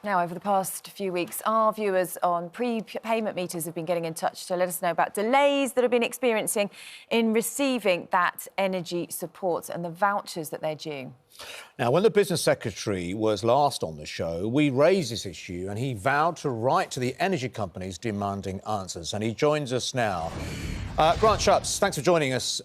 Now, over the past few weeks, our viewers on prepayment meters have been getting in touch to let us know about delays that have been experiencing in receiving that energy support and the vouchers that they're due. Now, when the Business Secretary was last on the show, we raised this issue and he vowed to write to the energy companies demanding answers. And he joins us now. Grant Shapps, thanks for joining us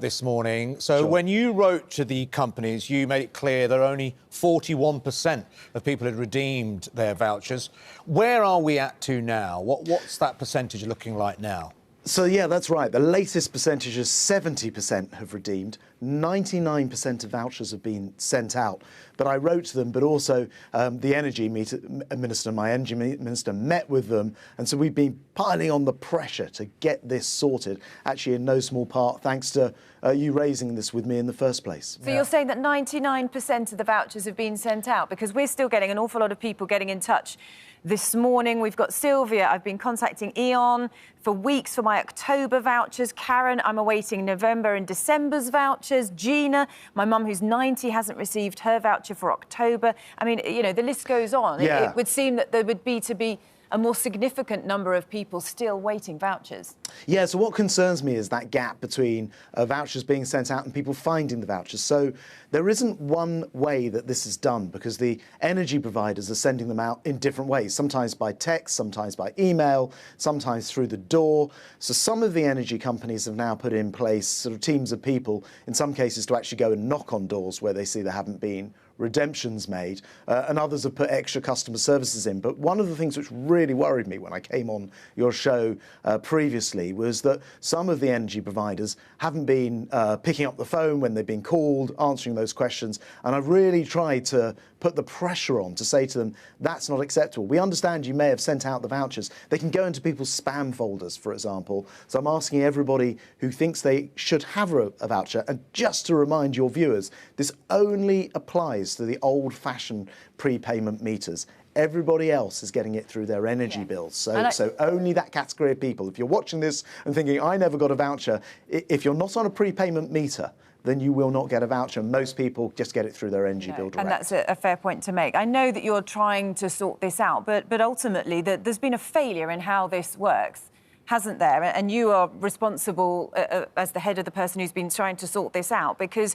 this morning. So when you wrote to the companies, you made it clear that only 41% of people had redeemed their vouchers. Where are we at to now? What's that percentage looking like now? So, yeah, that's right. The latest percentage is 70% have redeemed. 99% of vouchers have been sent out. But I wrote to them, but also the energy minister, my energy minister, met with them. And so we've been piling on the pressure to get this sorted, actually in no small part thanks to you raising this with me in the first place. So you're saying that 99% of the vouchers have been sent out? Because we're still getting an awful lot of people getting in touch. This morning, we've got Sylvia. I've been contacting Eon for weeks for my October vouchers. Karen, I'm awaiting November and December's vouchers. Gina, my mum, who's 90, hasn't received her voucher for October. I mean, you know, the list goes on. Yeah. It would seem that there would be a more significant number of people still waiting vouchers. Yeah, so what concerns me is that gap between vouchers being sent out and people finding the vouchers. So there isn't one way that this is done because the energy providers are sending them out in different ways, sometimes by text, sometimes by email, sometimes through the door. So some of the energy companies have now put in place sort of teams of people, in some cases, to actually go and knock on doors where they see there haven't been redemptions made, and others have put extra customer services in. But one of the things which really worried me when I came on your show previously was that some of the energy providers haven't been picking up the phone when they've been called, answering those questions. And I've really tried to put the pressure on to say to them, that's not acceptable. We understand you may have sent out the vouchers. They can go into people's spam folders, for example. So I'm asking everybody who thinks they should have a voucher, and just to remind your viewers, this only applies to the old-fashioned prepayment meters. Everybody else is getting it through their energy bills. So only that category of people. If you're watching this and thinking, I never got a voucher, if you're not on a prepayment meter, then you will not get a voucher. Most people just get it through their energy bill direct. And that's a fair point to make. I know that you're trying to sort this out, but ultimately there's been a failure in how this works, hasn't there? And you are responsible as the head of the person who's been trying to sort this out, because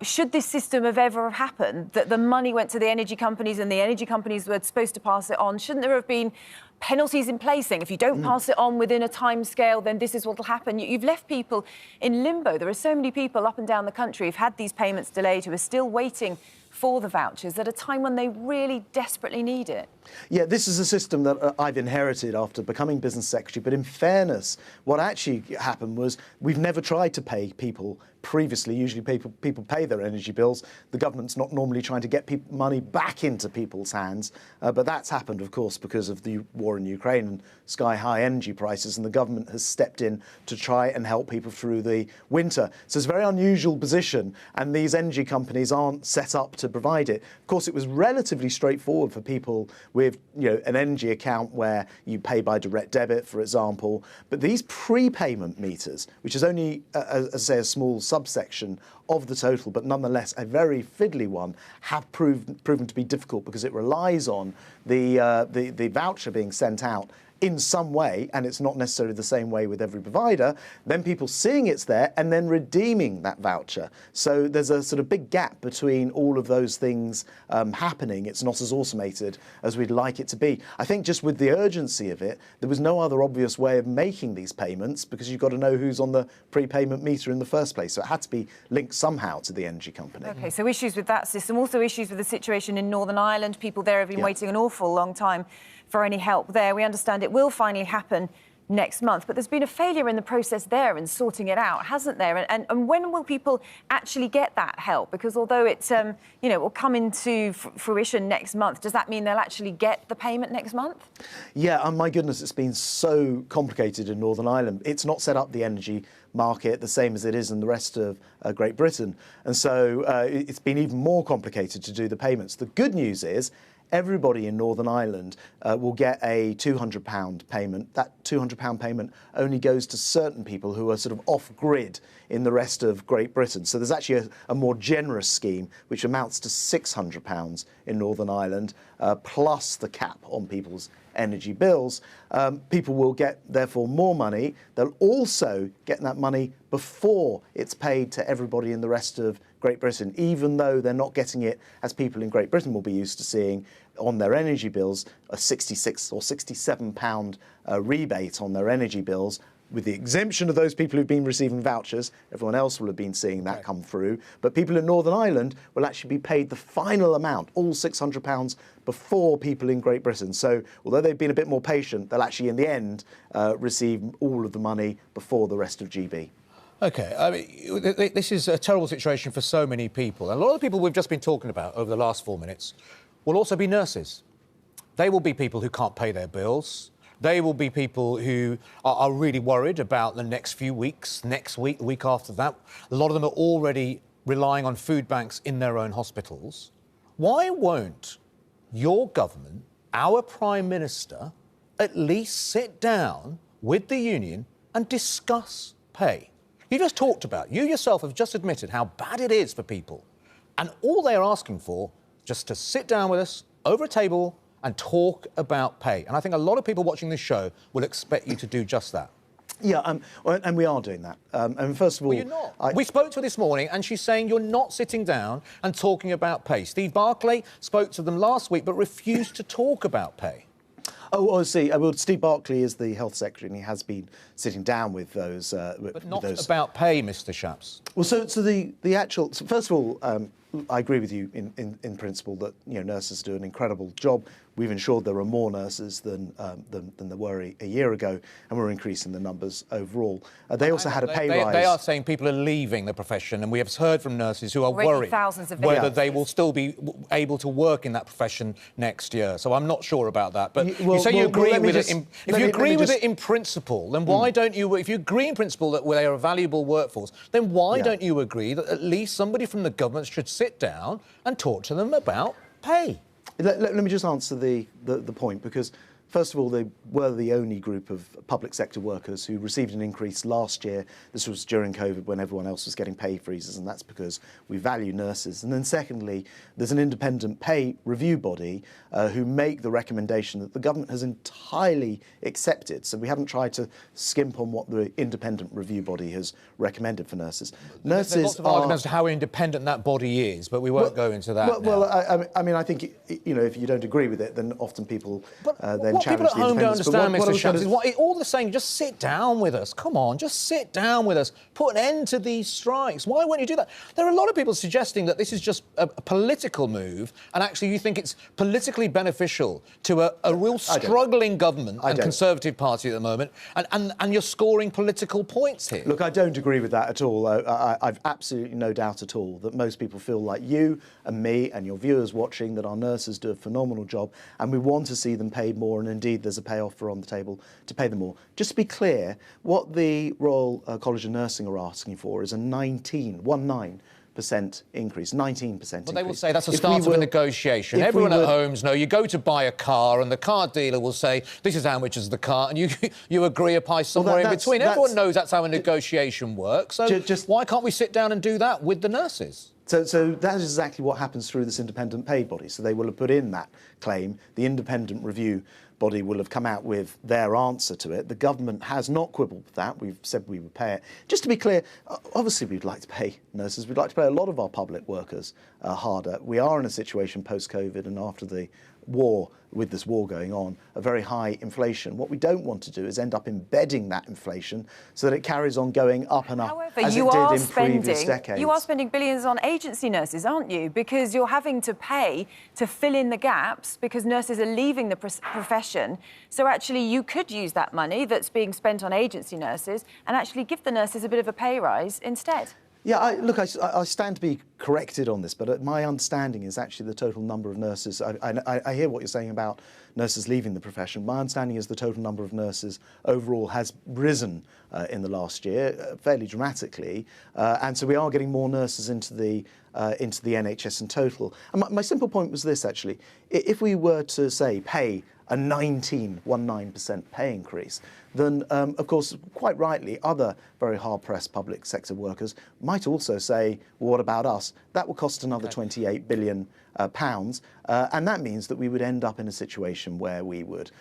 should this system have ever happened, that the money went to the energy companies and the energy companies were supposed to pass it on, shouldn't there have been penalties in place saying if you don't pass it on within a time scale, then this is what will happen? You've left people in limbo. There are so many people up and down the country who've had these payments delayed, who are still waiting for the vouchers at a time when they really desperately need it. Yeah, this is a system that I've inherited after becoming Business Secretary. But in fairness, what actually happened was we've never tried to pay people previously. Usually people pay their energy bills. The government's not normally trying to get money back into people's hands. But that's happened, of course, because of the war in Ukraine and sky-high energy prices. And the government has stepped in to try and help people through the winter. So it's a very unusual position. And these energy companies aren't set up to provide it. Of course, it was relatively straightforward for people with, you know, an energy account where you pay by direct debit, for example. But these prepayment meters, which is only, as I say, a small subsection of the total, but nonetheless a very fiddly one, have proven to be difficult because it relies on the voucher being sent out in some way, and it's not necessarily the same way with every provider, then people seeing it's there and then redeeming that voucher. So there's a sort of big gap between all of those things happening. It's not as automated as we'd like it to be. I think just with the urgency of it, there was no other obvious way of making these payments because you've got to know who's on the prepayment meter in the first place. So it had to be linked somehow to the energy company. OK, so issues with that system, also issues with the situation in Northern Ireland. People there have been waiting an awful long time for any help there. We understand it will finally happen next month, but there's been a failure in the process there in sorting it out, hasn't there? And when will people actually get that help? Because although it's, you know, will come into fruition next month, does that mean they'll actually get the payment next month? Yeah, and my goodness, it's been so complicated in Northern Ireland. It's not set up the energy market the same as it is in the rest of Great Britain. And so it's been even more complicated to do the payments. The good news is everybody in Northern Ireland will get a £200 payment. That £200 payment only goes to certain people who are sort of off-grid in the rest of Great Britain. So there's actually a more generous scheme, which amounts to £600 in Northern Ireland, plus the cap on people's energy bills. People will get, therefore, more money. They'll also get that money before it's paid to everybody in the rest of Great Britain, even though they're not getting it, as people in Great Britain will be used to seeing on their energy bills, a £66 or £67 rebate on their energy bills. With the exemption of those people who've been receiving vouchers, everyone else will have been seeing that come through. But people in Northern Ireland will actually be paid the final amount, all £600, before people in Great Britain. So although they've been a bit more patient, they'll actually, in the end, receive all of the money before the rest of GB. OK, I mean, this is a terrible situation for so many people. And a lot of the people we've just been talking about over the last 4 minutes will also be nurses. They will be people who can't pay their bills. They will be people who are really worried about the next few weeks, next week, the week after that. A lot of them are already relying on food banks in their own hospitals. Why won't your government, our Prime Minister, at least sit down with the union and discuss pay? You just talked about, you yourself have just admitted how bad it is for people. And all they're asking for, just to sit down with us over a table and talk about pay. And I think a lot of people watching this show will expect you to do just that. Yeah, and we are doing that. And first of all... Well, you're not. We spoke to her this morning, and she's saying you're not sitting down and talking about pay. Steve Barclay spoke to them last week, but refused to talk about pay. Oh, see. Well, Steve Barclay is the Health Secretary, and he has been sitting down with those... but not about pay, Mr Shapps. Well, so the actual... So first of all, I agree with you in principle that, you know, nurses do an incredible job. We've ensured there are more nurses than there were a year ago, and we're increasing the numbers overall. They also had a pay rise. They are saying people are leaving the profession, and we have heard from nurses who are worried whether they will still be able to work in that profession next year. So I'm not sure about that. But you say you agree with it. If you agree with it in principle, then why don't you? If you agree in principle that they are a valuable workforce, then why don't you agree that at least somebody from the government should sit down and talk to them about pay? Let me just answer the point, because first of all, they were the only group of public sector workers who received an increase last year. This was during COVID, when everyone else was getting pay freezes, and that's because we value nurses. And then secondly, there's an independent pay review body who make the recommendation that the government has entirely accepted. So we haven't tried to skimp on what the independent review body has recommended for nurses. There's lots of arguments as to how independent that body is, but we won't go into that. I mean, I think, you know, if you don't agree with it, then often people then what people at home don't understand, Mr Shapps, is all they're saying, just sit down with us. Come on, just sit down with us. Put an end to these strikes. Why won't you do that? There are a lot of people suggesting that this is just a political move, and actually you think it's politically beneficial to a real struggling government and Conservative Party at the moment, and you're scoring political points here. Look, I don't agree with that at all. I've absolutely no doubt at all that most people feel like you and me and your viewers watching that our nurses do a phenomenal job, and we want to see them paid more, and indeed there's a pay offer on the table to pay them more. Just to be clear, what the Royal College of Nursing are asking for is a 19% increase, 19% increase. Well, they will say that's a start of a negotiation. Everyone at homes know you go to buy a car and the car dealer will say, this is how much is the car, and you agree a price somewhere in between. Everyone knows that's how a negotiation works. So why can't we sit down and do that with the nurses? So that is exactly what happens through this independent pay body. So they will have put in that claim. The independent review body will have come out with their answer to it. The government has not quibbled with that. We've said we would pay it. Just to be clear, obviously we'd like to pay nurses. We'd like to pay a lot of our public workers harder. We are in a situation post-COVID and after the war, with this war going on, a very high inflation. What we don't want to do is end up embedding that inflation so that it carries on going up and up. However, as it did in previous decades. You are spending billions on agency nurses, aren't you? Because you're having to pay to fill in the gaps because nurses are leaving the profession. So actually you could use that money that's being spent on agency nurses and actually give the nurses a bit of a pay rise instead. Yeah, look, I stand to be corrected on this, but my understanding is actually the total number of nurses. I hear what you're saying about nurses leaving the profession. My understanding is the total number of nurses overall has risen in the last year fairly dramatically, and so we are getting more nurses into the NHS in total. And my simple point was this, actually: if we were to say pay a 19% pay increase, then, of course, quite rightly, other very hard-pressed public sector workers might also say, well, what about us? That would cost another £28 billion, and that means that we would end up in a situation where we would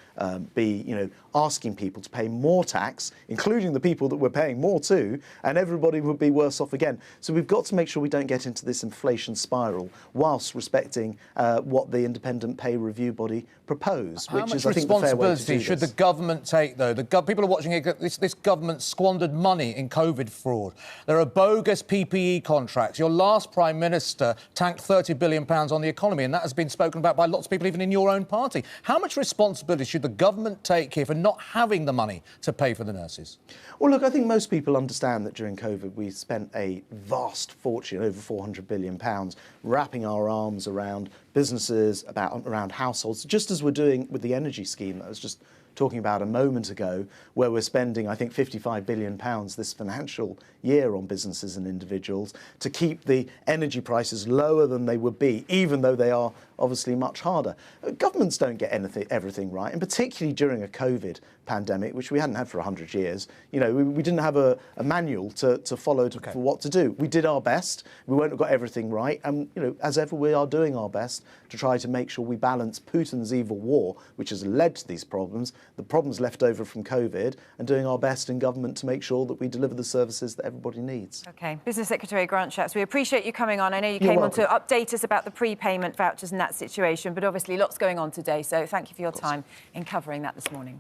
be, asking people to pay more tax, including the people that we're paying more to, and everybody would be worse off again. So we've got to make sure we don't get into this inflation spiral whilst respecting what the independent pay review body proposed, which is, I think, the fair way to do this. How much responsibility should the government take, though? People are watching it. This government squandered money in COVID fraud. There are bogus PPE contracts. Your last Prime Minister tanked £30 billion on the economy, and that has been spoken about by lots of people, even in your own party. How much responsibility should the government take here for not having the money to pay for the nurses? Well, look, I think most people understand that during COVID we spent a vast fortune, over £400 billion, wrapping our arms around businesses, around households, just as we're doing with the energy scheme that I was just talking about a moment ago, where we're spending, I think, £55 billion this financial year on businesses and individuals to keep the energy prices lower than they would be, even though they are obviously much harder. Governments don't get everything right, and particularly during a COVID pandemic, which we hadn't had for 100 years. We didn't have a manual to follow for what to do. We did our best. We won't have got everything right, and as ever, we are doing our best to try to make sure we balance Putin's evil war, which has led to these problems, the problems left over from COVID, and doing our best in government to make sure that we deliver the services that everybody needs. OK. Business Secretary Grant Shapps, we appreciate you coming on. I know you You're came welcome. on to update us about the prepayment vouchers and that situation, but obviously lots going on today, so thank you for your time in covering that this morning.